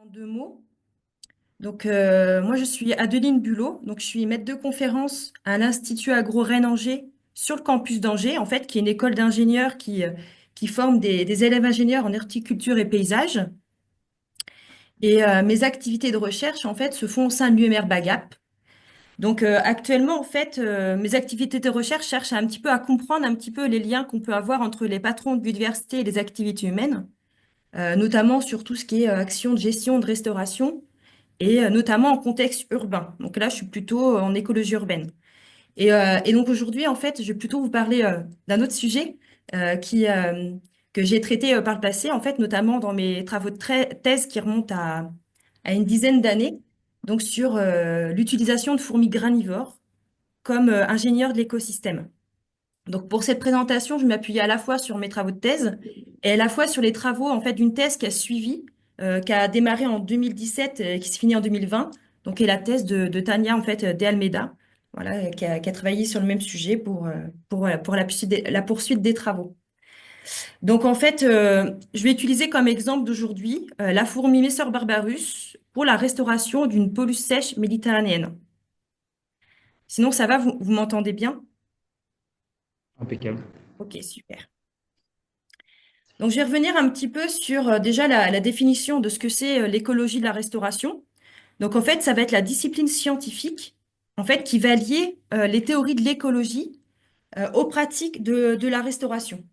En deux mots. Moi, je suis Adeline Bulot. Donc, je suis maître de conférence à l'Institut Agro-Rennes-Angers sur le campus d'Angers, en fait, qui est une école d'ingénieurs qui forme des élèves ingénieurs en horticulture et paysage. Mes activités de recherche, en fait, se font au sein de l'UMR Bagap. Actuellement, en fait, mes activités de recherche cherchent un petit peu à comprendre un petit peu les liens qu'on peut avoir entre les patrons de biodiversité et les activités humaines, notamment sur tout ce qui est action de gestion, de restauration notamment en contexte urbain. Donc là, je suis plutôt en écologie urbaine. Et donc aujourd'hui, en fait, je vais plutôt vous parler d'un autre sujet que j'ai traité par le passé, en fait, notamment dans mes travaux de thèse qui remontent à une dizaine d'années, donc sur l'utilisation de fourmis granivores comme ingénieur de l'écosystème. Donc pour cette présentation, je m'appuie à la fois sur mes travaux de thèse et à la fois sur les travaux en fait d'une thèse qui a suivi, qui a démarré en 2017 et qui se finit en 2020. Donc qui est la thèse de Tania en fait de Almeida, voilà, qui a travaillé sur le même sujet pour la poursuite des travaux. Donc en fait, je vais utiliser comme exemple d'aujourd'hui la fourmi Messer barbarus pour la restauration d'une pelouse sèche méditerranéenne. Sinon ça va, vous m'entendez bien? Impeccable. Ok, super. Donc, je vais revenir un petit peu sur déjà la définition de ce que c'est l'écologie de la restauration. Donc, en fait, ça va être la discipline scientifique, en fait, qui va lier les théories de l'écologie aux pratiques de la restauration.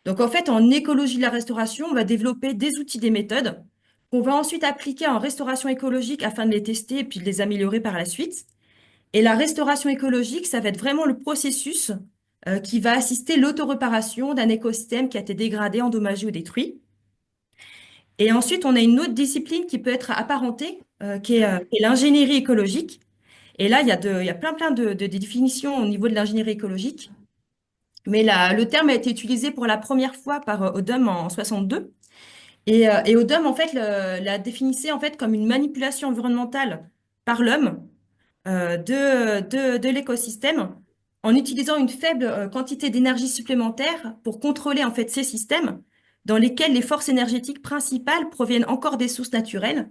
Donc, en fait, en écologie de la restauration, on va développer des outils, des méthodes qu'on va ensuite appliquer en restauration écologique afin de les tester et puis de les améliorer par la suite. Et la restauration écologique, ça va être vraiment le processus qui va assister l'autoréparation d'un écosystème qui a été dégradé, endommagé ou détruit. Et ensuite, on a une autre discipline qui peut être apparentée, qui est l'ingénierie écologique. Et là, il y a plein de définitions au niveau de l'ingénierie écologique. Mais le terme a été utilisé pour la première fois par Odum en 62. Et Odum, en fait, la définissait en fait comme une manipulation environnementale par l'homme de l'écosystème en utilisant une faible quantité d'énergie supplémentaire pour contrôler en fait ces systèmes dans lesquels les forces énergétiques principales proviennent encore des sources naturelles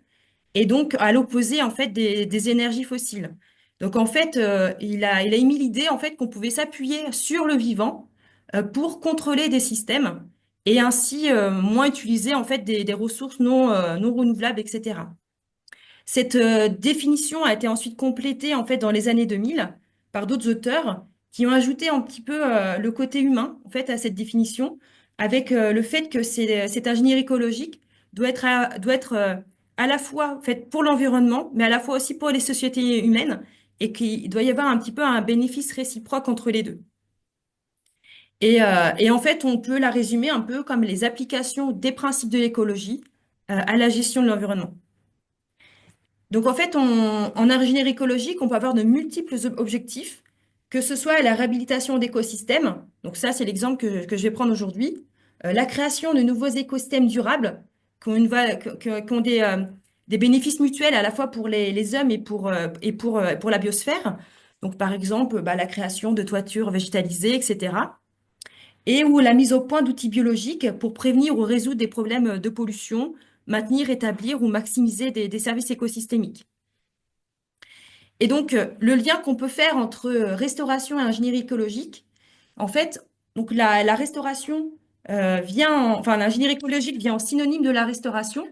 et donc à l'opposé en fait des énergies fossiles. Donc en fait, il a émis l'idée en fait qu'on pouvait s'appuyer sur le vivant pour contrôler des systèmes et ainsi moins utiliser en fait des ressources non renouvelables, etc. Cette définition a été ensuite complétée en fait dans les années 2000 par d'autres auteurs qui ont ajouté un petit peu le côté humain en fait à cette définition avec le fait que cette ingénierie écologique doit être à la fois faite pour l'environnement mais à la fois aussi pour les sociétés humaines et qu'il doit y avoir un petit peu un bénéfice réciproque entre les deux. Et en fait, on peut la résumer un peu comme les applications des principes de l'écologie à la gestion de l'environnement. Donc en fait, en ingénierie écologique, on peut avoir de multiples objectifs, que ce soit la réhabilitation d'écosystèmes, donc ça c'est l'exemple que je vais prendre aujourd'hui, la création de nouveaux écosystèmes durables qui ont des bénéfices mutuels à la fois pour les hommes pour la biosphère, donc par exemple bah, la création de toitures végétalisées, etc. Et ou la mise au point d'outils biologiques pour prévenir ou résoudre des problèmes de pollution, maintenir, établir ou maximiser des services écosystémiques. Et donc, le lien qu'on peut faire entre restauration et ingénierie écologique, en fait, donc la restauration enfin, l'ingénierie écologique vient en synonyme de la restauration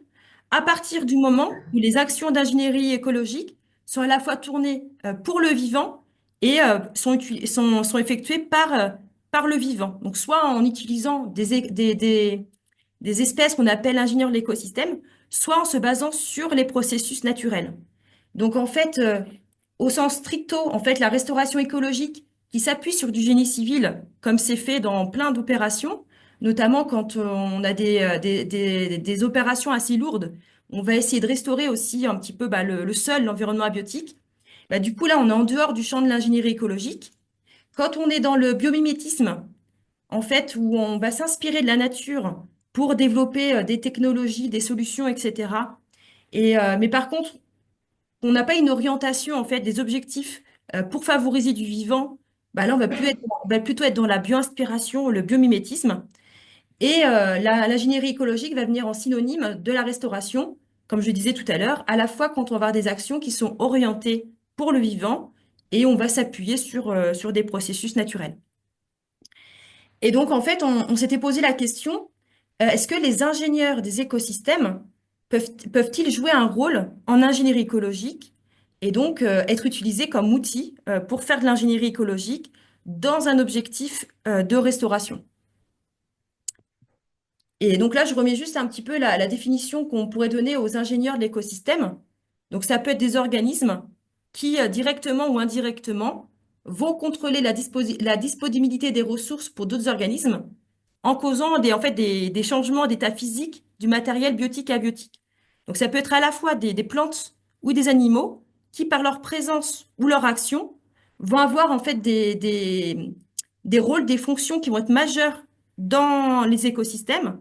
à partir du moment où les actions d'ingénierie écologique sont à la fois tournées pour le vivant et sont effectuées par le vivant. Donc, soit en utilisant des espèces qu'on appelle ingénieurs de l'écosystème, soit en se basant sur les processus naturels. Donc, en fait, au sens stricto, en fait, la restauration écologique qui s'appuie sur du génie civil, comme c'est fait dans plein d'opérations, notamment quand on a des opérations assez lourdes, on va essayer de restaurer aussi un petit peu bah, le sol, l'environnement abiotique. Bah, du coup, là, on est en dehors du champ de l'ingénierie écologique. Quand on est dans le biomimétisme, en fait, où on va s'inspirer de la nature pour développer des technologies, des solutions, etc. Mais par contre, on n'a pas une orientation, en fait, des objectifs pour favoriser du vivant, bah là, on va plutôt être dans la bio-inspiration, le biomimétisme. Et l'ingénierie écologique va venir en synonyme de la restauration comme je disais tout à l'heure, à la fois quand on va avoir des actions qui sont orientées pour le vivant et on va s'appuyer sur des processus naturels. Et donc, en fait, on s'était posé la question, est-ce que les ingénieurs des écosystèmes peuvent-ils jouer un rôle en ingénierie écologique et donc être utilisés comme outil pour faire de l'ingénierie écologique dans un objectif de restauration? Et donc là, je remets juste un petit peu la définition qu'on pourrait donner aux ingénieurs de l'écosystème. Donc ça peut être des organismes qui, directement ou indirectement, vont contrôler la disponibilité des ressources pour d'autres organismes en causant en fait, des changements d'état physique du matériel biotique et abiotique. Donc ça peut être à la fois des plantes ou des animaux qui, par leur présence ou leur action, vont avoir en fait des rôles, des fonctions qui vont être majeures dans les écosystèmes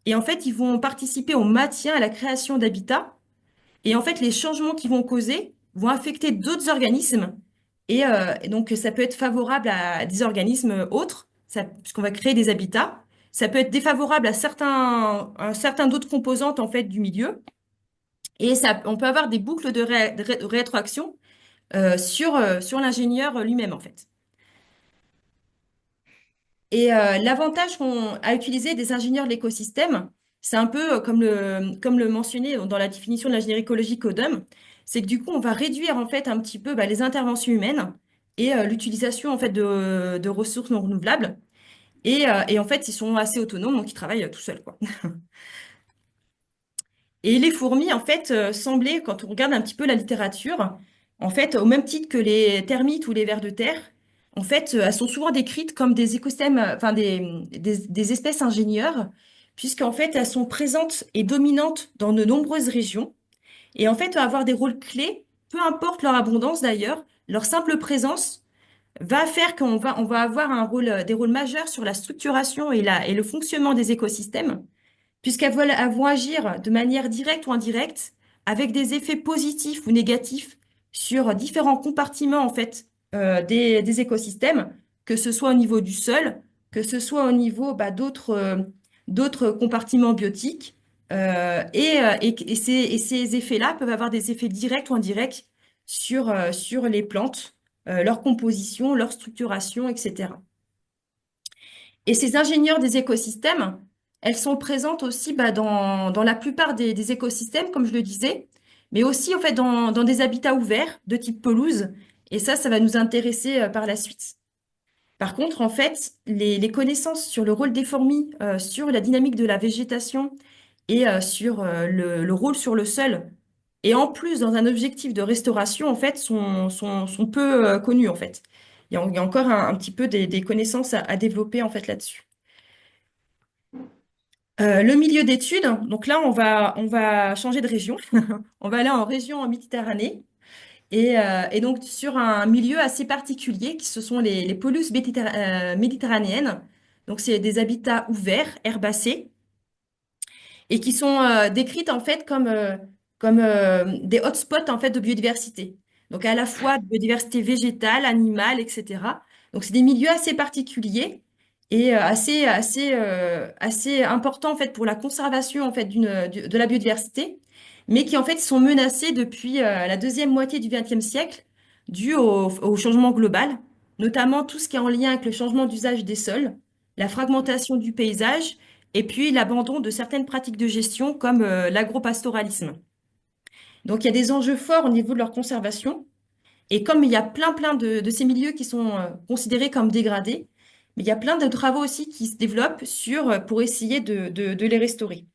et en fait, ils vont participer au maintien, à la création d'habitats. Et en fait, les changements qu'ils vont causer vont affecter d'autres organismes. Et donc, ça peut être favorable à des organismes autres, puisqu'on va créer des habitats. Ça peut être défavorable à certains d'autres composantes en fait du milieu. Et ça, on peut avoir des boucles de rétroaction sur l'ingénieur lui-même en fait. Et l'avantage à utiliser des ingénieurs de l'écosystème, c'est un peu comme le mentionné dans la définition de l'ingénierie écologique ODUM, c'est que du coup, on va réduire en fait un petit peu les interventions humaines et l'utilisation en fait de ressources non renouvelables. Et en fait, ils sont assez autonomes, donc ils travaillent tout seuls, quoi. Et les fourmis, en fait, semblaient, quand on regarde un petit peu la littérature, en fait, au même titre que les termites ou les vers de terre, en fait, elles sont souvent décrites comme des écosystèmes, enfin des espèces ingénieurs, puisqu'en fait, elles sont présentes et dominantes dans de nombreuses régions. Et en fait, vont avoir des rôles clés, peu importe leur abondance d'ailleurs, leur simple présence va faire on va avoir des rôles majeurs sur la structuration et le fonctionnement des écosystèmes elles vont agir de manière directe ou indirecte avec des effets positifs ou négatifs sur différents compartiments en fait des écosystèmes, que ce soit au niveau du sol, que ce soit au niveau d'autres compartiments biotiques. Et ces effets-là peuvent avoir des effets directs ou indirects sur les plantes, leur composition, leur structuration, etc. Et ces ingénieurs des écosystèmes, elles sont présentes aussi dans la plupart des écosystèmes, comme je le disais, mais aussi en fait dans des habitats ouverts de type pelouse. Et ça va nous intéresser par la suite. Par contre, en fait, les connaissances sur le rôle des fourmis, sur la dynamique de la végétation et sur le rôle sur le sol, et en plus dans un objectif de restauration, en fait, sont peu connues en fait. Il y a encore un petit peu des connaissances à développer en fait là-dessus. Le milieu d'études, donc là, on va changer de région. On va aller en région en Méditerranée. Et donc, sur un milieu assez particulier, qui ce sont les pelouses méditerranéennes. Donc, c'est des habitats ouverts, herbacés, et qui sont décrites en fait comme des hotspots en fait de biodiversité. Donc à la fois de biodiversité végétale, animale, etc. Donc c'est des milieux assez particuliers et assez importants en fait pour la conservation en fait de la biodiversité, mais qui en fait sont menacés depuis la deuxième moitié du XXe siècle dû au changement global, notamment tout ce qui est en lien avec le changement d'usage des sols, la fragmentation du paysage et puis l'abandon de certaines pratiques de gestion comme l'agropastoralisme. Donc il y a des enjeux forts au niveau de leur conservation. Et comme il y a plein de ces milieux qui sont considérés comme dégradés, mais il y a plein de travaux aussi qui se développent pour essayer de les restaurer.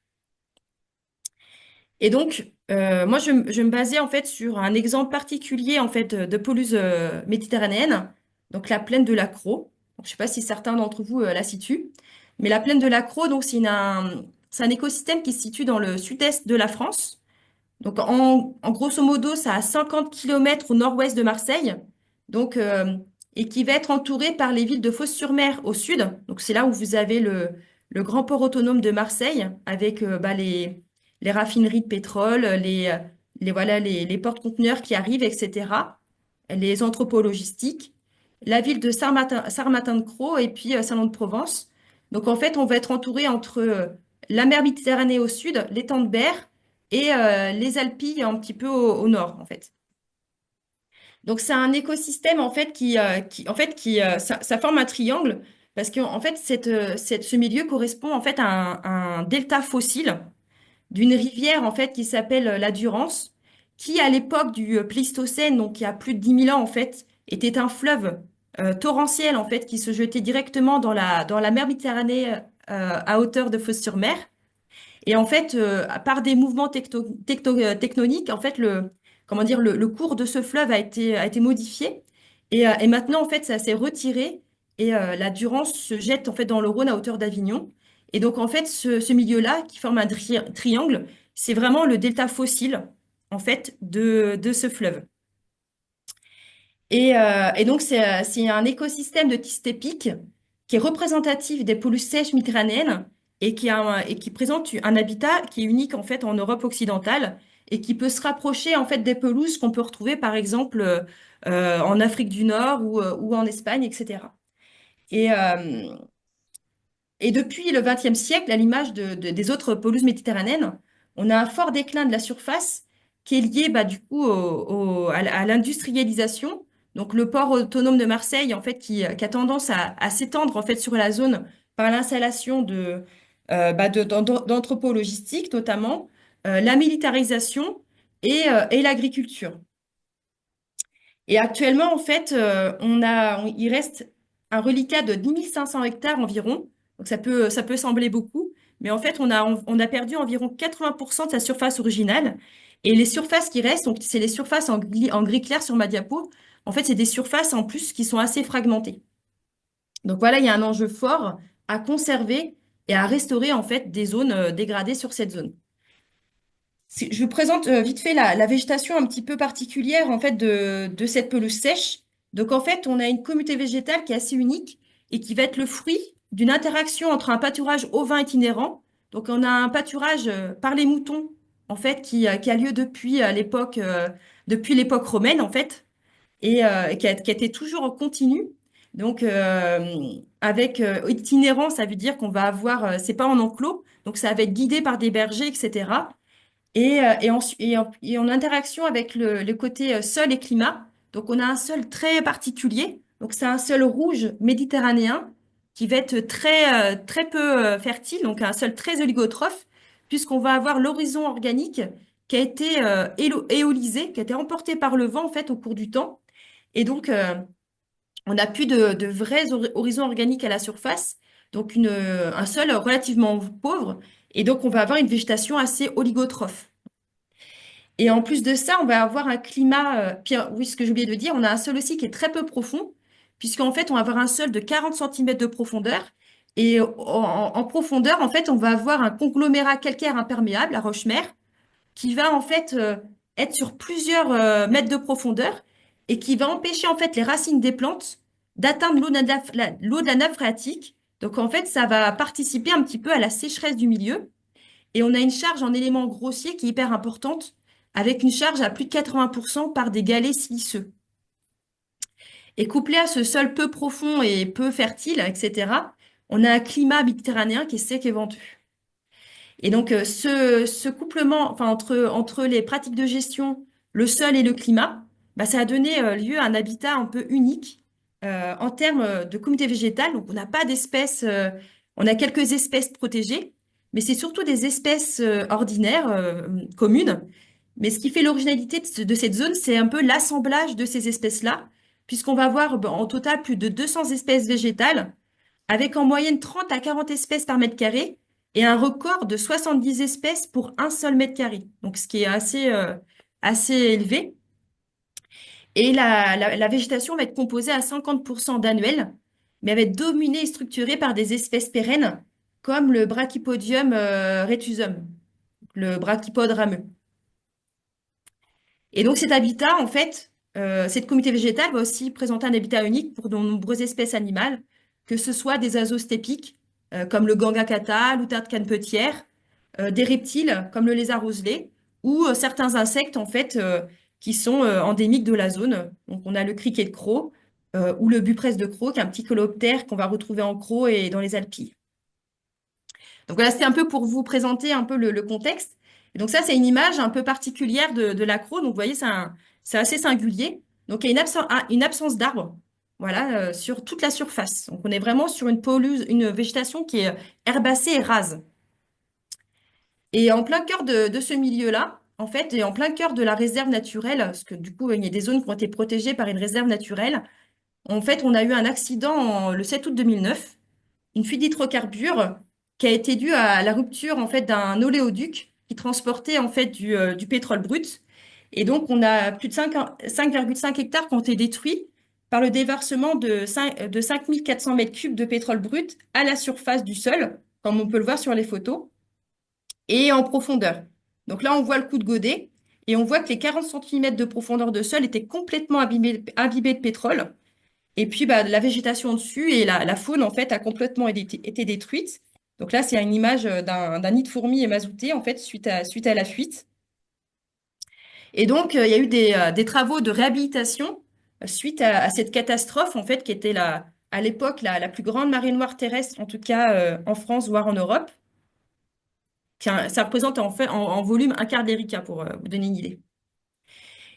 Et donc, moi, je me basais en fait sur un exemple particulier en fait de pelouse méditerranéenne, donc la plaine de l'Accro. Donc, je ne sais pas si certains d'entre vous la situent, mais la plaine de l'Accro, donc c'est un écosystème qui se situe dans le sud-est de la France. Donc, en grosso modo, ça a 50 kilomètres au nord-ouest de Marseille, donc et qui va être entouré par les villes de Fos-sur-Mer au sud. Donc, c'est là où vous avez le grand port autonome de Marseille avec les raffineries de pétrole, voilà, les porte-conteneurs qui arrivent, etc. Les entrepôts logistiques, la ville de Sarmatin-de-Crau et puis Salon-de-Provence. Donc en fait, on va être entouré entre la mer Méditerranée au sud, l'étang de Berre et les Alpilles un petit peu au nord, en fait. Donc, c'est un écosystème, en fait, ça forme un triangle parce que, en fait, ce milieu correspond, en fait, à un delta fossile d'une rivière, en fait, qui s'appelle la Durance, qui, à l'époque du Pléistocène, donc il y a plus de 10 000 ans, en fait, était un fleuve torrentiel, en fait, qui se jetait directement dans la mer Méditerranée à hauteur de Fos-sur-Mer. Et en fait, par des mouvements tectoniques, en fait, comment dire, le cours de ce fleuve a été modifié. Et maintenant, en fait, ça s'est retiré et la Durance se jette en fait dans le Rhône à hauteur d'Avignon. Et donc, en fait, ce milieu-là, qui forme un triangle, c'est vraiment le delta fossile, en fait, de ce fleuve. Et donc, c'est un écosystème de type stépique qui est représentatif des pelouses sèches méditerranéennes et qui présente un habitat qui est unique en fait en Europe occidentale et qui peut se rapprocher en fait des pelouses qu'on peut retrouver par exemple en Afrique du Nord ou en Espagne, etc. Et, euh, et depuis le XXe siècle, à l'image des autres pelouses méditerranéennes, on a un fort déclin de la surface qui est lié bah, du coup à l'industrialisation. Donc le port autonome de Marseille, en fait, qui a tendance à s'étendre en fait sur la zone par l'installation d'entrepôts logistiques, notamment la militarisation et l'agriculture. Et actuellement, en fait, il reste un reliquat de 10 500 hectares environ. Donc ça peut sembler beaucoup, mais en fait, on a perdu environ 80% de sa surface originale. Et les surfaces qui restent, donc c'est les surfaces en gris clair sur ma diapo, en fait, c'est des surfaces en plus qui sont assez fragmentées. Donc voilà, il y a un enjeu fort à conserver et à restaurer en fait des zones dégradées sur cette zone. Je vous présente vite fait la végétation un petit peu particulière en fait de cette pelouse sèche. Donc en fait, on a une communauté végétale qui est assez unique et qui va être le fruit d'une interaction entre un pâturage ovin itinérant. Donc on a un pâturage par les moutons en fait qui a lieu depuis l'époque romaine en fait et qui a été toujours en continu. Donc avec itinérant, ça veut dire qu'on va avoir, c'est pas en enclos, donc ça va être guidé par des bergers, etc. Et en interaction avec le côté sol et climat, donc on a un sol très particulier. Donc c'est un sol rouge méditerranéen qui va être très peu fertile, donc un sol très oligotrophe, puisqu'on va avoir l'horizon organique qui a été éolisé, qui a été emporté par le vent en fait au cours du temps. Et donc on n'a plus de vrais horizons organiques à la surface, donc un sol relativement pauvre. Et donc on va avoir une végétation assez oligotrophe. Et en plus de ça, on va avoir un climat, oui, ce que j'ai oublié de dire, on a un sol aussi qui est très peu profond, puisqu'en fait, on va avoir un sol de 40 centimètres de profondeur. Et en profondeur, en fait, on va avoir un conglomérat calcaire imperméable, la roche-mère, qui va en fait être sur plusieurs mètres de profondeur et qui va empêcher en fait les racines des plantes d'atteindre l'eau de la nappe phréatique. Donc en fait, ça va participer un petit peu à la sécheresse du milieu. Et on a une charge en éléments grossiers qui est hyper importante, avec une charge à plus de 80% par des galets siliceux. Et couplé à ce sol peu profond et peu fertile, etc., on a un climat méditerranéen qui est sec et venteux. Et donc, ce couplement enfin, entre les pratiques de gestion, le sol et le climat, bah, ça a donné lieu à un habitat un peu unique en termes de communauté végétale. Donc, on n'a pas d'espèces, on a quelques espèces protégées, mais c'est surtout des espèces ordinaires, communes. Mais ce qui fait l'originalité de cette zone, c'est un peu l'assemblage de ces espèces-là, puisqu'on va avoir bah, en total plus de 200 espèces végétales avec en moyenne 30 à 40 espèces par mètre carré et un record de 70 espèces pour un seul mètre carré. Donc, ce qui est assez élevé. Et la végétation va être composée à 50% d'annuels, mais elle va être dominée et structurée par des espèces pérennes, comme le Brachypodium retusum, le brachypode rameux. Et donc cet habitat, en fait, cette communauté végétale va aussi présenter un habitat unique pour de nombreuses espèces animales, que ce soit des oiseaux stépiques, comme le gangakata, l'outarde canepetière, des reptiles, comme le lézard roselet, ou certains insectes, en fait, qui sont endémiques de la zone. Donc on a le criquet de Crau, ou le bupresse de Crau, qui est un petit coléoptère qu'on va retrouver en Crau et dans les Alpilles. Donc voilà, c'était un peu pour vous présenter un peu le contexte. Et donc ça, c'est une image un peu particulière de l'accro. Donc vous voyez, c'est assez singulier. Donc il y a une absence d'arbres, voilà, sur toute la surface. Donc on est vraiment sur une pelouse, une végétation qui est herbacée et rase. Et en plein cœur de ce milieu-là, en fait, et en plein cœur de la réserve naturelle, parce que du coup, il y a des zones qui ont été protégées par une réserve naturelle, en fait, on a eu un accident le 7 août 2009, une fuite d'hydrocarbures qui a été due à la rupture en fait d'un oléoduc qui transportait en fait du pétrole brut. Et donc, on a plus de 5,5 hectares qui ont été détruits par le déversement de 5400 mètres cubes de pétrole brut à la surface du sol, comme on peut le voir sur les photos, et en profondeur. Donc là, on voit le coup de godet et on voit que les 40 centimètres de profondeur de sol étaient complètement imbibés de pétrole. Et puis, bah, la végétation dessus et la faune, en fait, a complètement été détruite. Donc là, c'est une image d'un nid de fourmis mazouté, en fait, suite à la fuite. Et donc, il y a eu des travaux de réhabilitation suite à cette catastrophe, en fait, qui était à l'époque la plus grande marée noire terrestre, en tout cas en France, voire en Europe. Ça représente en fait en volume un quart d'Erika, pour vous donner une idée.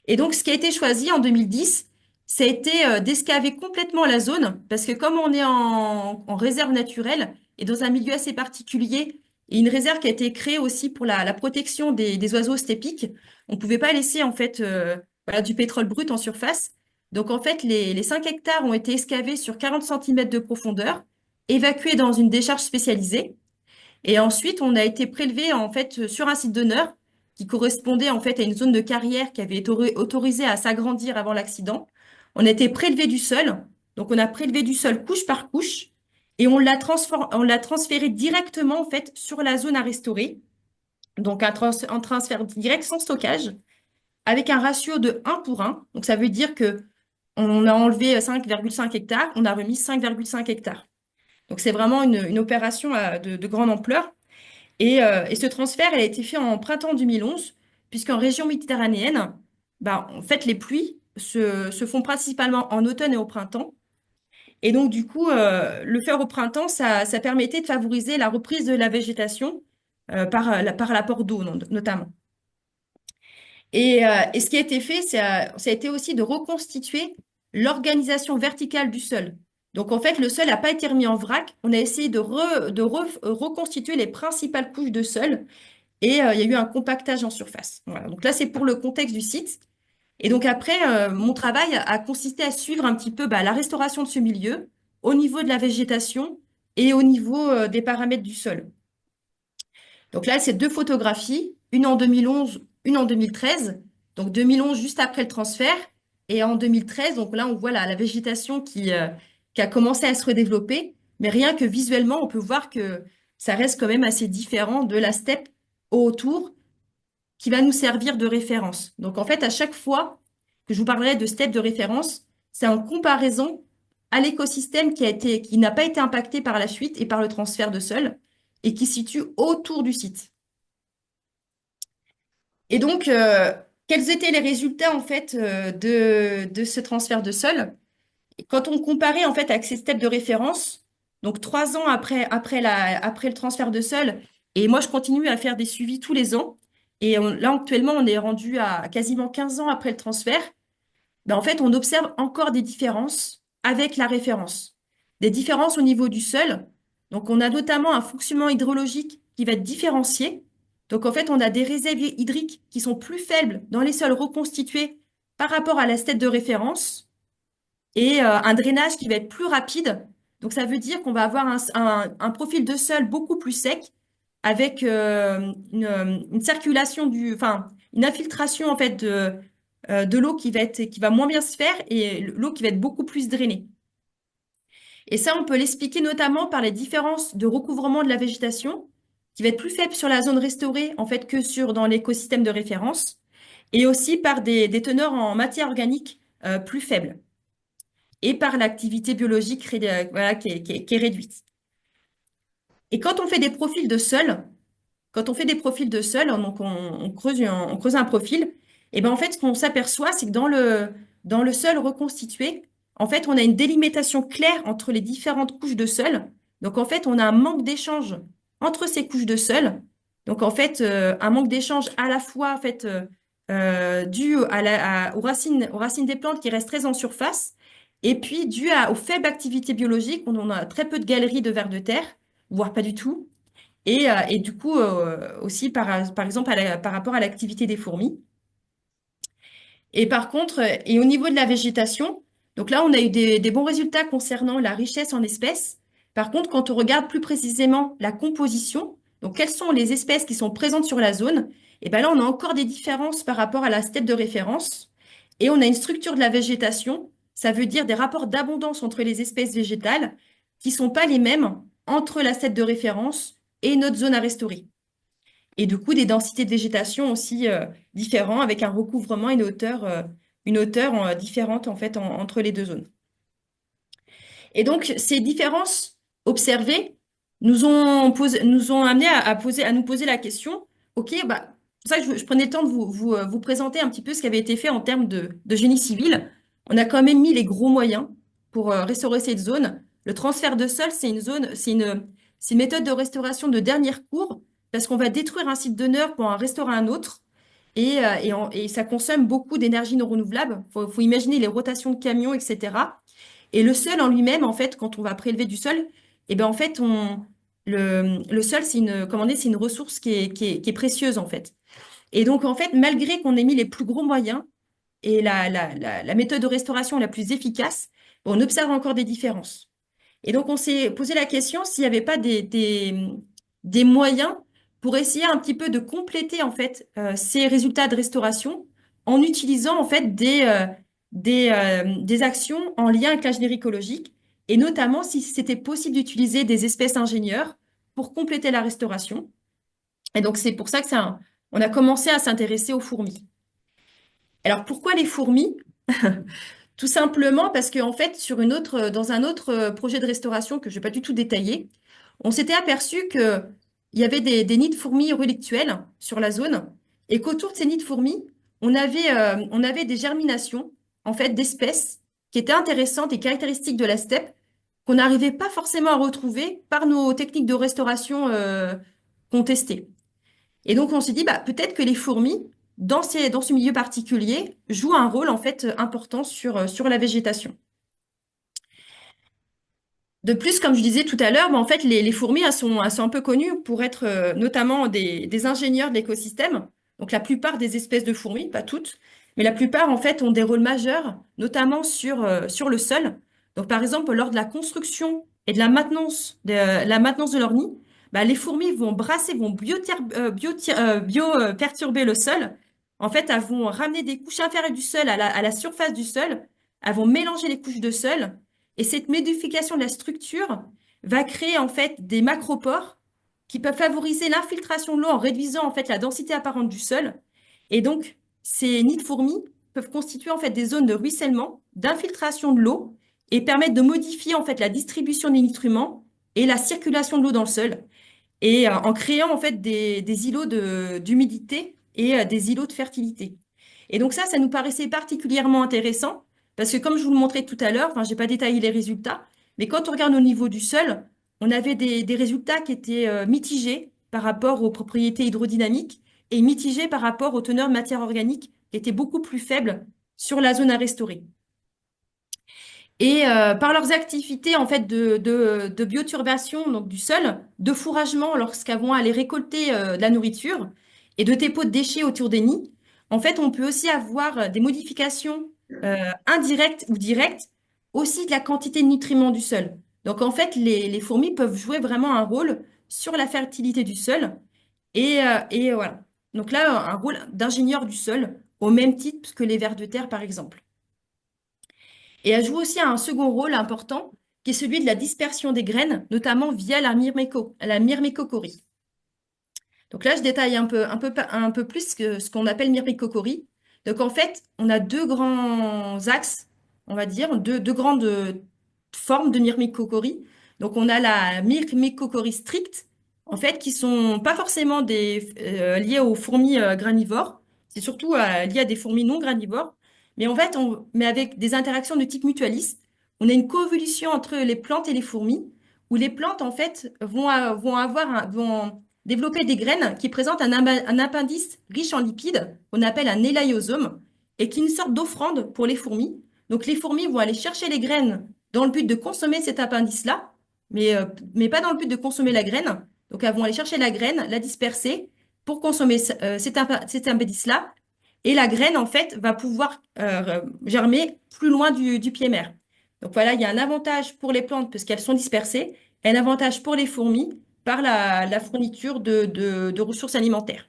Et donc, ce qui a été choisi en 2010, ça a été d'escaver complètement la zone, parce que comme on est en réserve naturelle et dans un milieu assez particulier, et une réserve qui a été créée aussi pour la protection des oiseaux stépiques, on ne pouvait pas laisser en fait voilà, du pétrole brut en surface. Donc en fait, les 5 hectares ont été escavés sur 40 centimètres de profondeur, évacués dans une décharge spécialisée. Et ensuite, on a été prélevé en fait sur un site d'honneur qui correspondait en fait à une zone de carrière qui avait été autorisée à s'agrandir avant l'accident. On a été prélevé du sol, donc on a prélevé du sol couche par couche et on l'a transféré directement en fait sur la zone à restaurer. Donc un transfert direct sans stockage avec un ratio de 1 pour 1. Donc ça veut dire que on a enlevé 5,5 hectares, on a remis 5,5 hectares. Donc c'est vraiment une opération de grande ampleur. Et ce transfert, elle a été fait en printemps 2011, puisqu'en région méditerranéenne, bah, en fait, les pluies se font principalement en automne et au printemps. Et donc, du coup, le faire au printemps, ça permettait de favoriser la reprise de la végétation par l'apport d'eau, notamment. Et ce qui a été fait, ça a été aussi de reconstituer l'organisation verticale du sol. Donc, en fait, le sol n'a pas été remis en vrac. On a essayé reconstituer les principales couches de sol et il y a eu un compactage en surface. Voilà. Donc là, c'est pour le contexte du site. Et donc après, mon travail a consisté à suivre un petit peu bah, la restauration de ce milieu au niveau de la végétation et au niveau des paramètres du sol. Donc là, c'est deux photographies, une en 2011, une en 2013. Donc 2011, juste après le transfert, et en 2013, donc là, on voit la végétation qui a commencé à se redévelopper. Mais rien que visuellement, on peut voir que ça reste quand même assez différent de la steppe autour qui va nous servir de référence. Donc en fait, à chaque fois que je vous parlerai de steppe de référence, c'est en comparaison à l'écosystème qui n'a pas été impacté par la fuite et par le transfert de sol et qui se situe autour du site. Et donc, quels étaient les résultats en fait de ce transfert de sol? Et quand on comparait en fait avec ces steppes de référence, donc 3 ans après le transfert de sol, et moi je continue à faire des suivis tous les ans, et là actuellement on est rendu à quasiment 15 ans après le transfert, ben, en fait on observe encore des différences avec la référence. Des différences au niveau du sol, donc on a notamment un fonctionnement hydrologique qui va être différencié. Donc en fait on a des réserves hydriques qui sont plus faibles dans les sols reconstitués par rapport à la steppe de référence et un drainage qui va être plus rapide. Donc, ça veut dire qu'on va avoir un profil de sol beaucoup plus sec avec une circulation enfin, une infiltration en fait de l'eau qui va moins bien se faire et l'eau qui va être beaucoup plus drainée. Et ça, on peut l'expliquer notamment par les différences de recouvrement de la végétation qui va être plus faible sur la zone restaurée en fait que dans l'écosystème de référence et aussi par des teneurs en matière organique plus faibles et par l'activité biologique voilà, qui est réduite. Et quand on fait des profils de sol, donc on creuse un profil, et ben en fait, ce qu'on s'aperçoit, c'est que dans le sol reconstitué, en fait, on a une délimitation claire entre les différentes couches de sol. Donc en fait, on a un manque d'échange entre ces couches de sol. Donc, en fait, un manque d'échange à la fois, en fait, dû aux racines des plantes qui restent très en surface, et puis dû aux faibles activités biologiques, on a très peu de galeries de vers de terre, voire pas du tout, et du coup, aussi, par exemple, par rapport à l'activité des fourmis. Et par contre, et au niveau de la végétation, donc là, on a eu des bons résultats concernant la richesse en espèces. Par contre, quand on regarde plus précisément la composition, donc quelles sont les espèces qui sont présentes sur la zone, et ben là, on a encore des différences par rapport à la steppe de référence. Et on a une structure de la végétation, ça veut dire des rapports d'abondance entre les espèces végétales qui sont pas les mêmes entre la steppe de référence et notre zone à restaurer. Et du coup, des densités de végétation aussi différents, avec un recouvrement et une hauteur différente en fait entre les deux zones. Et donc, ces différences observées nous ont amené à nous poser la question, OK, bah, c'est pour ça que je prenais le temps de vous présenter un petit peu ce qui avait été fait en termes de génie civil. On a quand même mis les gros moyens pour restaurer cette zone. Le transfert de sol, c'est une méthode de restauration de dernier recours parce qu'on va détruire un site d'honneur pour en restaurer un autre. Et ça consomme beaucoup d'énergie non renouvelable. Faut imaginer les rotations de camions, etc. Et le sol en lui-même, en fait, quand on va prélever du sol, eh ben, en fait, le sol, comment dire, c'est une ressource qui est précieuse, en fait. Et donc, en fait, malgré qu'on ait mis les plus gros moyens et la méthode de restauration la plus efficace, on observe encore des différences. Et donc, on s'est posé la question s'il n'y avait pas des moyens pour essayer un petit peu de compléter, en fait, ces résultats de restauration en utilisant, en fait, des actions en lien avec l'ingénierie écologique, et notamment si c'était possible d'utiliser des espèces ingénieurs pour compléter la restauration. Et donc, c'est pour ça que on a commencé à s'intéresser aux fourmis. Alors, pourquoi les fourmis? Tout simplement parce qu'en fait, dans un autre projet de restauration que je ne vais pas du tout détailler, on s'était aperçu qu'il y avait des nids de fourmis relictuels sur la zone et qu'autour de ces nids de fourmis, on avait des germinations en fait d'espèces qui étaient intéressantes et caractéristiques de la steppe qu'on n'arrivait pas forcément à retrouver par nos techniques de restauration qu'on testait. Et donc, on s'est dit, bah, peut-être que les fourmis, dans ce milieu particulier, jouent un rôle en fait important sur la végétation. De plus, comme je disais tout à l'heure, bah, en fait, les fourmis, elles sont un peu connues pour être notamment des ingénieurs de l'écosystème. Donc, la plupart des espèces de fourmis, pas toutes, mais la plupart, en fait, ont des rôles majeurs, notamment sur le sol. Donc, par exemple, lors de la construction et de la maintenance de leur nid, bah, les fourmis vont brasser, vont perturber le sol. En fait, elles vont ramener des couches inférieures du sol à la surface du sol. Elles vont mélanger les couches de sol et cette modification de la structure va créer en fait des macropores qui peuvent favoriser l'infiltration de l'eau en réduisant en fait la densité apparente du sol. Et donc, ces nids de fourmis peuvent constituer en fait des zones de ruissellement, d'infiltration de l'eau et permettre de modifier en fait la distribution des nutriments et la circulation de l'eau dans le sol et en créant en fait des îlots d'humidité et des îlots de fertilité. Et donc ça nous paraissait particulièrement intéressant parce que comme je vous le montrais tout à l'heure, enfin, j'ai pas détaillé les résultats, mais quand on regarde au niveau du sol, on avait des résultats qui étaient mitigés par rapport aux propriétés hydrodynamiques et mitigés par rapport aux teneurs de matière organique qui étaient beaucoup plus faibles sur la zone à restaurer. Et par leurs activités en fait de bioturbation donc du sol, de fourragement lorsqu'elles vont aller récolter de la nourriture et de dépôt de déchets autour des nids, en fait, on peut aussi avoir des modifications indirectes ou directes aussi de la quantité de nutriments du sol. Donc en fait, les fourmis peuvent jouer vraiment un rôle sur la fertilité du sol et voilà. Donc là, un rôle d'ingénieur du sol au même titre que les vers de terre, par exemple. Et elle joue aussi un second rôle important, qui est celui de la dispersion des graines, notamment via la myrmécochorie. Donc là, je détaille un peu plus ce qu'on appelle myrmécochorie. Donc en fait, on a deux grands axes, on va dire, deux grandes formes de myrmécochorie. Donc on a la myrmécochorie stricte, en fait, qui sont pas forcément liées aux fourmis granivores, c'est surtout lié à des fourmis non granivores. Mais en fait, mais avec des interactions de type mutualiste, on a une coévolution entre les plantes et les fourmis, où les plantes, en fait, vont développer des graines qui présentent un appendice riche en lipides, qu'on appelle un élaïosome, et qui est une sorte d'offrande pour les fourmis. Donc les fourmis vont aller chercher les graines dans le but de consommer cet appendice-là, mais pas dans le but de consommer la graine. Donc elles vont aller chercher la graine, la disperser pour consommer cet appendice-là. Et la graine, en fait, va pouvoir germer plus loin du pied mère. Donc voilà, il y a un avantage pour les plantes parce qu'elles sont dispersées, et un avantage pour les fourmis par la fourniture de ressources alimentaires.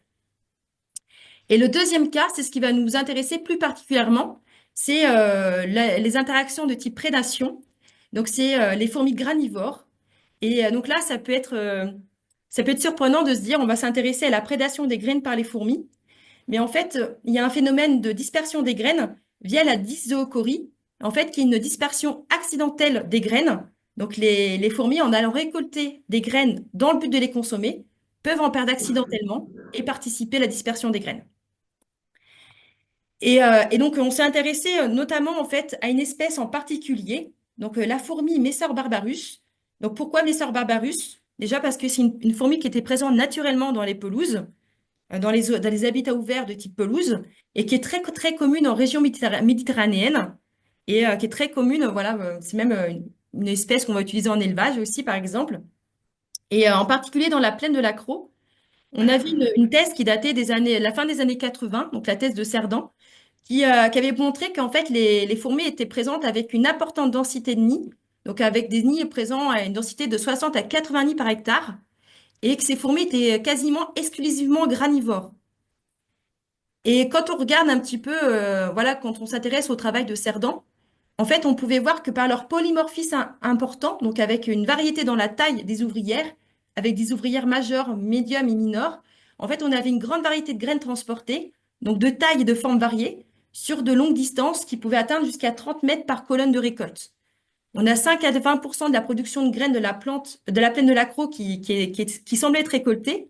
Et le deuxième cas, c'est ce qui va nous intéresser plus particulièrement, c'est les interactions de type prédation. Donc c'est les fourmis granivores. Et donc là, ça peut être surprenant de se dire, on va s'intéresser à la prédation des graines par les fourmis. Mais en fait, il y a un phénomène de dispersion des graines via la dyszoochorie, en fait, qui est une dispersion accidentelle des graines. Donc, les fourmis, en allant récolter des graines dans le but de les consommer, peuvent en perdre accidentellement et participer à la dispersion des graines. Et donc, on s'est intéressé notamment, en fait, à une espèce en particulier, donc la fourmi Messor barbarus. Donc, pourquoi Messor barbarus? Déjà parce que c'est une fourmi qui était présente naturellement dans les pelouses dans les habitats ouverts de type pelouse et qui est très, très commune en région méditerranéenne et qui est très commune, voilà, c'est même une espèce qu'on va utiliser en élevage aussi, par exemple. Et en particulier dans la plaine de l'Accro, on avait une thèse qui datait la fin des années 80, donc la thèse de Cerdan, qui avait montré qu'en fait les fourmis étaient présentes avec une importante densité de nids, donc avec des nids présents à une densité de 60 à 80 nids par hectare, et que ces fourmis étaient quasiment exclusivement granivores. Et quand on regarde un petit peu, voilà, quand on s'intéresse au travail de Cerdan, en fait, on pouvait voir que par leur polymorphisme important, donc avec une variété dans la taille des ouvrières, avec des ouvrières majeures, médium et mineures, en fait, on avait une grande variété de graines transportées, donc de taille et de formes variées, sur de longues distances qui pouvaient atteindre jusqu'à 30 mètres par colonne de récolte. On a 5 à 20% de la production de graines de la plante, de la plaine de l'accro qui semblait être récoltée,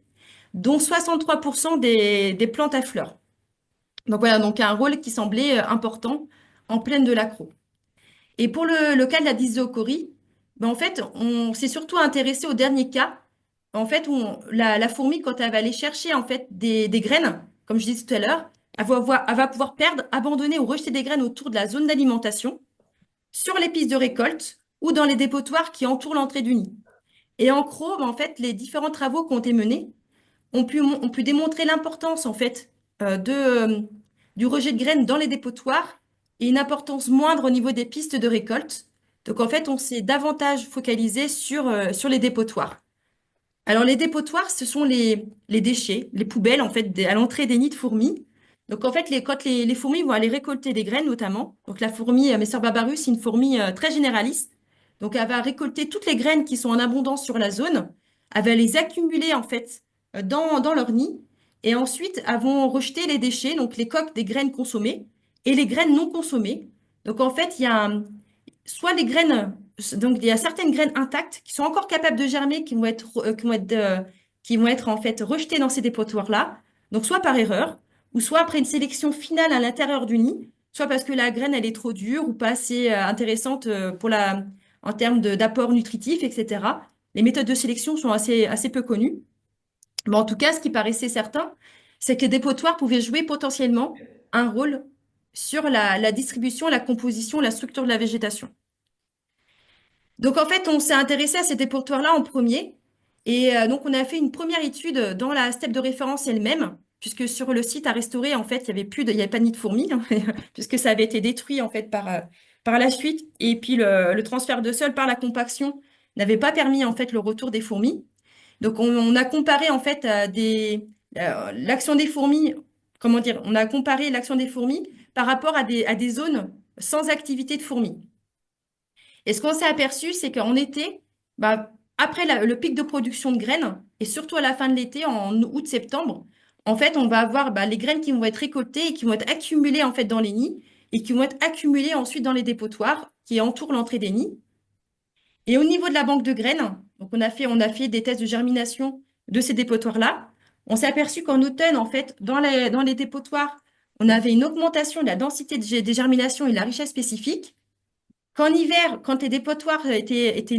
dont 63% des plantes à fleurs. Donc voilà, donc un rôle qui semblait important en plaine de l'accro. Et pour le cas de la dyszochorie, ben en fait, on s'est surtout intéressé au dernier cas. En fait, la fourmi, quand elle va aller chercher en fait des graines, comme je disais tout à l'heure, elle va pouvoir perdre, abandonner ou rejeter des graines autour de la zone d'alimentation, sur les pistes de récolte ou dans les dépotoirs qui entourent l'entrée du nid. Et en gros, ben en fait, les différents travaux qui ont été menés ont pu démontrer l'importance en fait du rejet de graines dans les dépotoirs et une importance moindre au niveau des pistes de récolte. Donc en fait, on s'est davantage focalisé sur les dépotoirs. Alors les dépotoirs, ce sont les déchets, les poubelles en fait à l'entrée des nids de fourmis. Donc en fait, quand les fourmis vont aller récolter des graines notamment, donc la fourmi Messor barbarus, c'est une fourmi très généraliste. Donc elle va récolter toutes les graines qui sont en abondance sur la zone. Elle va les accumuler en fait dans leur nid. Et ensuite, elles vont rejeter les déchets, donc les coques des graines consommées et les graines non consommées. Donc en fait, il y a soit les graines, donc il y a certaines graines intactes qui sont encore capables de germer, qui vont être en fait rejetées dans ces dépotoirs-là. Donc soit par erreur, ou soit après une sélection finale à l'intérieur du nid, soit parce que la graine elle est trop dure ou pas assez intéressante en termes d'apport nutritif, etc. Les méthodes de sélection sont assez peu connues. Mais en tout cas, ce qui paraissait certain, c'est que les dépotoirs pouvaient jouer potentiellement un rôle sur la distribution, la composition, la structure de la végétation. Donc en fait, on s'est intéressé à ces dépotoirs-là en premier. Et donc on a fait une première étude dans la steppe de référence elle-même, puisque sur le site à restaurer, en fait, il y avait pas de nid de fourmis, hein, puisque ça avait été détruit en fait par la suite. Et puis le transfert de sol par la compaction n'avait pas permis en fait le retour des fourmis. Donc on a comparé en fait l'action des fourmis, comment dire, on a comparé l'action des fourmis par rapport à des zones sans activité de fourmis. Et ce qu'on s'est aperçu, c'est qu'en été, bah, après le pic de production de graines, et surtout à la fin de l'été, en août-septembre, en fait, on va avoir les graines qui vont être récoltées et qui vont être accumulées en fait dans les nids et qui vont être accumulées ensuite dans les dépotoirs qui entourent l'entrée des nids. Et au niveau de la banque de graines, donc on a fait des tests de germination de ces dépotoirs-là. On s'est aperçu qu'en automne, en fait, dans les dépotoirs, on avait une augmentation de la densité des germinations et de la richesse spécifique. Qu'en hiver, quand les dépotoirs étaient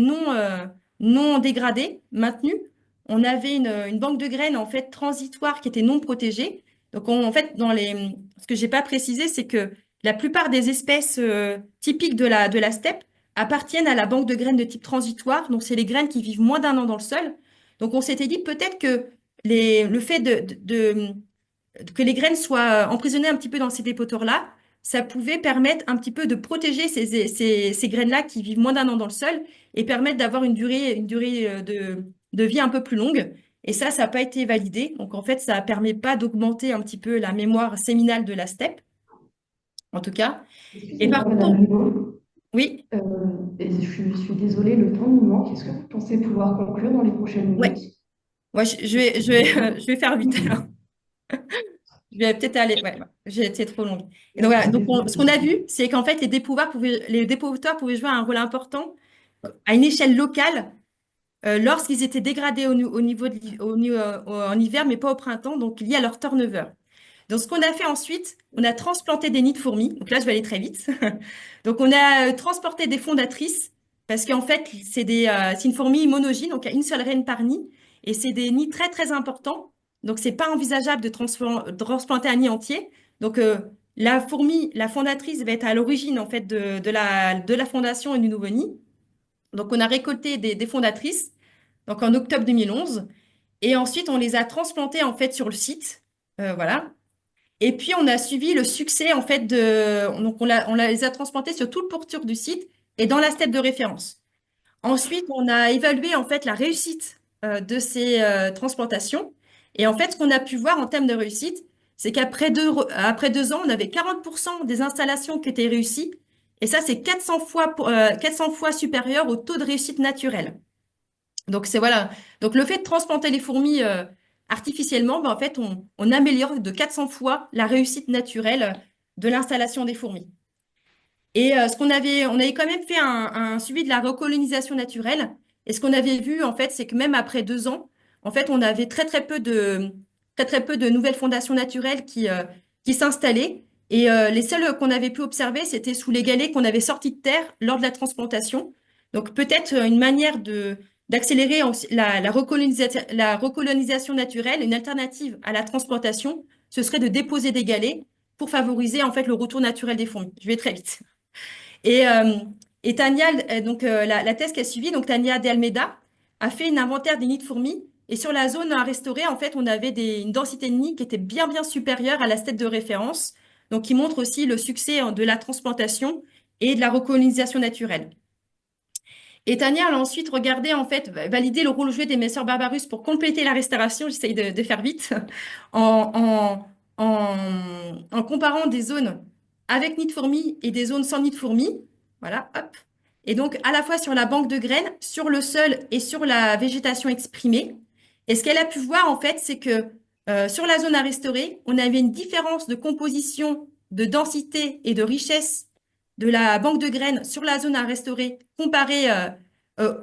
non dégradés, maintenus, on avait une banque de graines en fait transitoire qui était non protégée. Donc en fait, ce que j'ai pas précisé, c'est que la plupart des espèces typiques de la steppe appartiennent à la banque de graines de type transitoire. Donc c'est les graines qui vivent moins d'un an dans le sol. Donc on s'était dit peut-être que le fait que les graines soient emprisonnées un petit peu dans ces dépotoirs-là, ça pouvait permettre un petit peu de protéger ces graines-là qui vivent moins d'un an dans le sol et permettre d'avoir une durée de vie un peu plus longue. Et ça n'a pas été validé. Donc, en fait, ça ne permet pas d'augmenter un petit peu la mémoire séminale de la steppe, en tout cas. Et Excusez-moi, par contre, Madame Hugo. oui, Euh, et je suis désolée, le temps nous manque. Est-ce que vous pensez pouvoir conclure dans les prochaines ouais, minutes? ouais, je vais faire vite. Alors. Je vais peut-être aller, ouais, ouais, j'ai été trop longue. Et donc, voilà, donc ce qu'on a vu, c'est qu'en fait, les dépotoirs pouvaient jouer un rôle important à une échelle locale lorsqu'ils étaient dégradés au niveau en hiver, mais pas au printemps, donc lié à leur turnover. Donc, ce qu'on a fait ensuite, on a transplanté des nids de fourmis. Donc là, je vais aller très vite. Donc, on a transporté des fondatrices parce qu'en fait, c'est une fourmi monogyne, donc il y a une seule reine par nid. Et c'est des nids très, très importants. Donc, c'est pas envisageable de transplanter un nid entier. Donc, la fondatrice va être à l'origine, en fait, de la fondation et du nouveau nid. Donc, on a récolté des fondatrices, donc en octobre 2011. Et ensuite, on les a transplantées, en fait, sur le site. Voilà. Et puis, on a suivi le succès, en fait, donc on les a transplantés sur tout le pourtour du site et dans la steppe de référence. Ensuite, on a évalué, en fait, la réussite de ces transplantations. Et en fait, ce qu'on a pu voir en termes de réussite, c'est après 2 ans, on avait 40% des installations qui étaient réussies. Et ça, c'est 400 fois supérieur au taux de réussite naturel. Donc c'est voilà. Donc le fait de transplanter les fourmis artificiellement, ben, en fait, on améliore de 400 fois la réussite naturelle de l'installation des fourmis. Et on avait quand même fait un suivi de la recolonisation naturelle. Et ce qu'on avait vu, en fait, c'est que même après 2 ans, en fait, on avait très peu de nouvelles fondations naturelles qui s'installaient. Et les seules qu'on avait pu observer, c'était sous les galets qu'on avait sortis de terre lors de la transplantation. Donc peut-être une manière d'accélérer la recolonisation naturelle, une alternative à la transplantation, ce serait de déposer des galets pour favoriser en fait le retour naturel des fourmis. Je vais très vite. Et, euh, et Tania, la thèse qu'elle a suivie, donc Tania de Almeida, a fait un inventaire des nids de fourmis. Et sur la zone à restaurer, en fait, on avait une densité de nids qui était bien supérieure à la steppe de référence, donc qui montre aussi le succès de la transplantation et de la recolonisation naturelle. Et Tania elle a ensuite regardé, en fait, validé le rôle joué des Messeurs Barbarus pour compléter la restauration. J'essaye de faire vite. En, en comparant des zones avec nid de fourmis et des zones sans nid de fourmis. Voilà, hop. Et donc, à la fois sur la banque de graines, sur le sol et sur la végétation exprimée. Et ce qu'elle a pu voir, en fait, c'est que sur la zone à restaurer, on avait une différence de composition, de densité et de richesse de la banque de graines sur la zone à restaurer comparée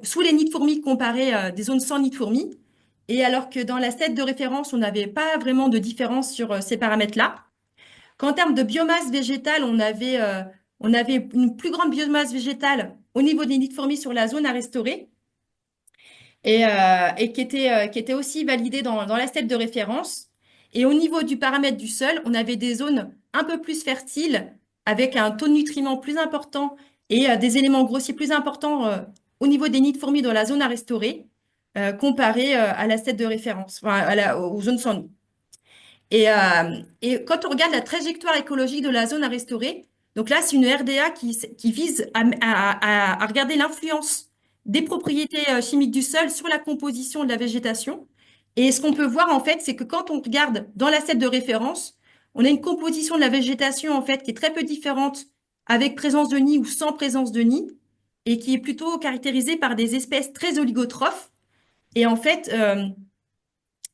sous les nids de fourmis comparé des zones sans nid de fourmis. Et alors que dans la set de référence, on n'avait pas vraiment de différence sur ces paramètres-là. Qu'en termes de biomasse végétale, on avait une plus grande biomasse végétale au niveau des nids de fourmis sur la zone à restaurer et qui était aussi validée dans la set de référence. Et au niveau du paramètre du sol, on avait des zones un peu plus fertiles avec un taux de nutriments plus important et des éléments grossiers plus importants au niveau des nids de fourmis dans la zone à restaurer comparé à la set de référence, enfin, aux zones sans nid. Et quand on regarde la trajectoire écologique de la zone à restaurer, donc là, c'est une RDA qui vise à regarder l'influence des propriétés chimiques du sol sur la composition de la végétation. Et ce qu'on peut voir, en fait, c'est que quand on regarde dans l'assiette de référence, on a une composition de la végétation, en fait, qui est très peu différente avec présence de nid ou sans présence de nid, et qui est plutôt caractérisée par des espèces très oligotrophes. Et en fait,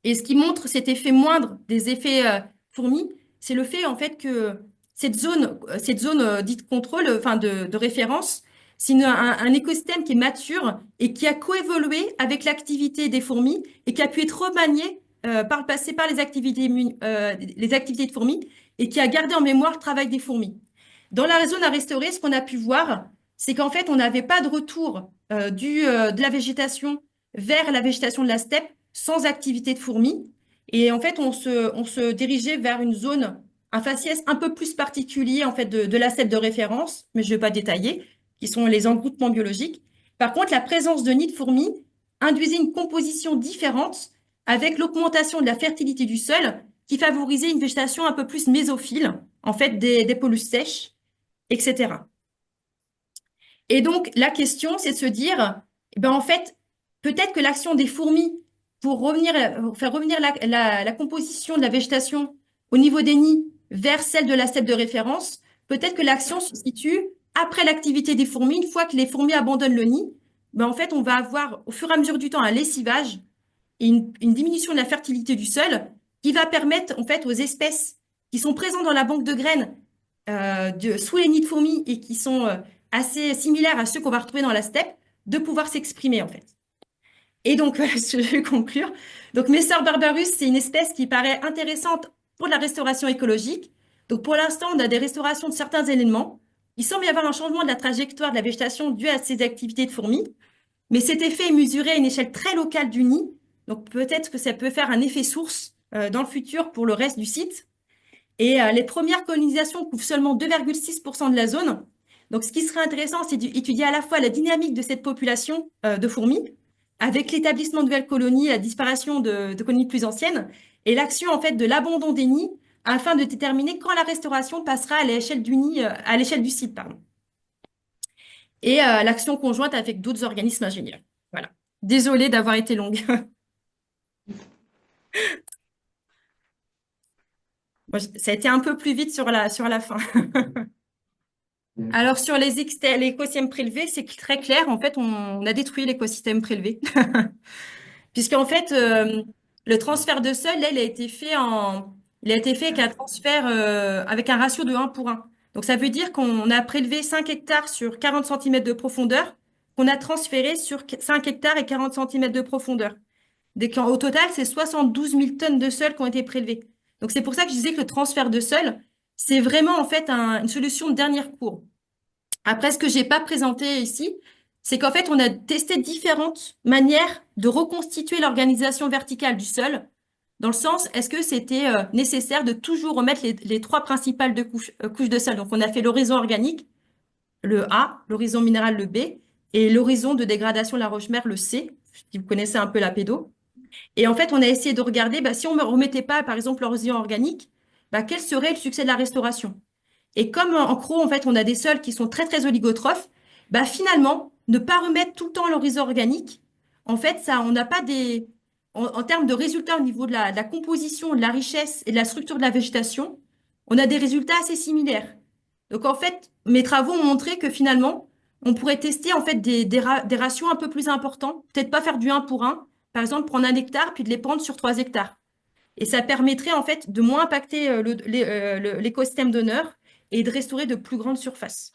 et ce qui montre cet effet moindre des effets fourmis, c'est le fait en fait que cette zone dite contrôle, enfin de référence, c'est un écosystème qui est mature et qui a coévolué avec l'activité des fourmis et qui a pu être remanié par le passé par les activités de fourmis et qui a gardé en mémoire le travail des fourmis. Dans la zone à restaurer, ce qu'on a pu voir, c'est qu'en fait, on n'avait pas de retour de la végétation vers la végétation de la steppe sans activité de fourmis. Et en fait, on se dirigeait vers une zone, un faciès un peu plus particulier en fait de la steppe de référence, mais je ne vais pas détailler, qui sont les engroutements biologiques. Par contre, la présence de nids de fourmis induisait une composition différente avec l'augmentation de la fertilité du sol qui favorisait une végétation un peu plus mésophile, en fait des pelouses sèches, etc. Et donc, la question, c'est de se dire, eh ben, en fait, peut-être que l'action des fourmis pour faire revenir la composition de la végétation au niveau des nids vers celle de la steppe de référence, peut-être que l'action se situe après l'activité des fourmis. Une fois que les fourmis abandonnent le nid, ben, en fait, on va avoir au fur et à mesure du temps un lessivage et une diminution de la fertilité du sol qui va permettre en fait aux espèces qui sont présentes dans la banque de graines sous les nids de fourmis et qui sont assez similaires à ceux qu'on va retrouver dans la steppe, de pouvoir s'exprimer en fait. Et donc, je vais conclure. Donc, Messer barbarus, c'est une espèce qui paraît intéressante pour la restauration écologique. Donc, pour l'instant, on a des restaurations de certains éléments. Il semble y avoir un changement de la trajectoire de la végétation dû à ces activités de fourmis, mais cet effet est mesuré à une échelle très locale du nid. Donc, peut-être que ça peut faire un effet source dans le futur pour le reste du site. Et les premières colonisations couvrent seulement 2,6% de la zone. Donc, ce qui serait intéressant, c'est d'étudier à la fois la dynamique de cette population de fourmis, avec l'établissement de nouvelles colonies, la disparition de colonies plus anciennes, et l'action en fait de l'abandon des nids, afin de déterminer quand la restauration passera à l'échelle du nid, à l'échelle du site, pardon. Et l'action conjointe avec d'autres organismes ingénieurs. Voilà. Désolée d'avoir été longue. Moi, ça a été un peu plus vite sur la fin. Alors, sur l'écosystème prélevé, c'est très clair. En fait, on a détruit l'écosystème prélevé. Puisqu'en fait, le transfert de sol, là, il a été fait avec un transfert avec un ratio de 1 pour 1. Donc, ça veut dire qu'on a prélevé 5 hectares sur 40 centimètres de profondeur, qu'on a transféré sur 5 hectares et 40 centimètres de profondeur. Au total, c'est 72 000 tonnes de sol qui ont été prélevées. Donc, c'est pour ça que je disais que le transfert de sol, c'est vraiment en fait une solution de dernier recours. Après, ce que j'ai pas présenté ici, c'est qu'en fait, on a testé différentes manières de reconstituer l'organisation verticale du sol, dans le sens, est-ce que c'était nécessaire de toujours remettre les trois principales couches de sol? Donc, on a fait l'horizon organique, le A, l'horizon minéral, le B, et l'horizon de dégradation de la roche-mère, le C, si vous connaissez un peu la pédo. Et en fait, on a essayé de regarder, bah, si on ne remettait pas, par exemple, l'horizon organique, bah, quel serait le succès de la restauration? Et comme en gros, en fait, on a des sols qui sont très, très oligotrophes, bah, finalement, ne pas remettre tout le temps l'horizon organique, en fait, ça, on n'a pas en termes de résultats au niveau de la composition, de la richesse et de la structure de la végétation, on a des résultats assez similaires. Donc, en fait, mes travaux ont montré que finalement, on pourrait tester en fait des ratios un peu plus importants, peut-être pas faire du 1 pour 1, par exemple, prendre 1 hectare puis de les prendre sur 3 hectares. Et ça permettrait en fait de moins impacter l'écosystème d'honneur et de restaurer de plus grandes surfaces.